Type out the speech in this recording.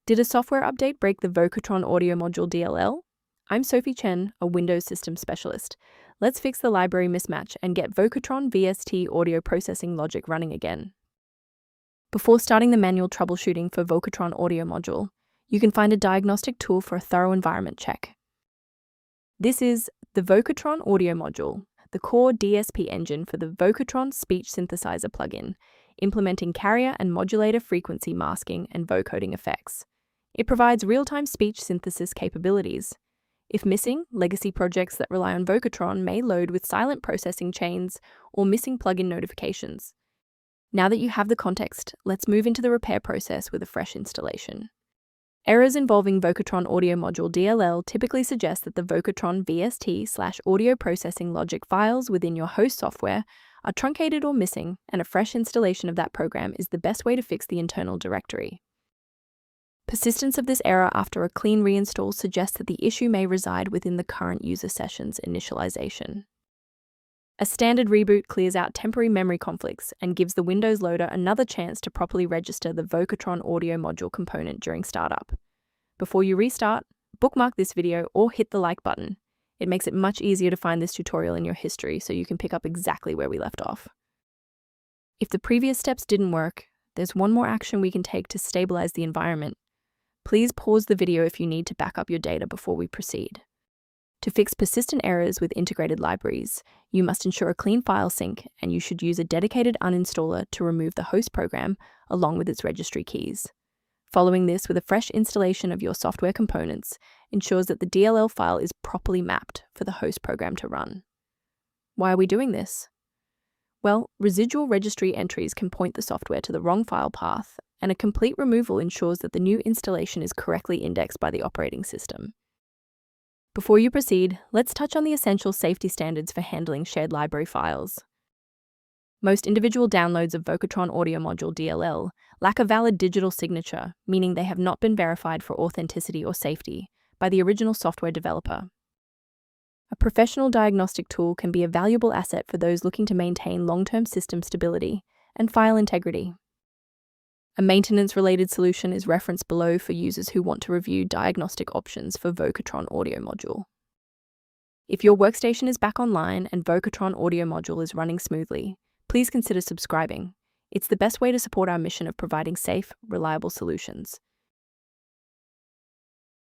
Did a software update break the Vocotron audio module DLL? I'm Sophie Chen, a Windows Systems Specialist. Let's fix the library mismatch and get Vocotron VST audio processing logic running again. Before starting the manual troubleshooting for Vocotron audio module, you can find a diagnostic tool for a thorough environment check. This is the Vocotron audio module, the core DSP engine for the Vocotron speech synthesizer plugin, implementing carrier and modulator frequency masking and vocoding effects. It provides real-time speech synthesis capabilities. If missing, legacy projects that rely on Vocotron may load with silent processing chains or missing plugin notifications. Now that you have the context, let's move into the repair process with a fresh installation. Errors involving Vocotron audio module DLL typically suggest that the Vocotron VST/audio processing logic files within your host software are truncated or missing, and a fresh installation of that program is the best way to fix the internal directory. Persistence of this error after a clean reinstall suggests that the issue may reside within the current user session's initialization. A standard reboot clears out temporary memory conflicts and gives the Windows loader another chance to properly register the Vocotron audio module component during startup. Before you restart, bookmark this video or hit the like button. It makes it much easier to find this tutorial in your history so you can pick up exactly where we left off. If the previous steps didn't work, there's one more action we can take to stabilize the environment. Please pause the video if you need to back up your data before we proceed. To fix persistent errors with integrated libraries, you must ensure a clean file sync, and you should use a dedicated uninstaller to remove the host program along with its registry keys. Following this with a fresh installation of your software components ensures that the DLL file is properly mapped for the host program to run. Why are we doing this? Well, residual registry entries can point the software to the wrong file path, and a complete removal ensures that the new installation is correctly indexed by the operating system. Before you proceed, let's touch on the essential safety standards for handling shared library files. Most individual downloads of Vocotron audio module DLL lack a valid digital signature, meaning they have not been verified for authenticity or safety by the original software developer. A professional diagnostic tool can be a valuable asset for those looking to maintain long-term system stability and file integrity. A maintenance-related solution is referenced below for users who want to review diagnostic options for Vocotron audio module. If your workstation is back online and Vocotron audio module is running smoothly, please consider subscribing. It's the best way to support our mission of providing safe, reliable solutions.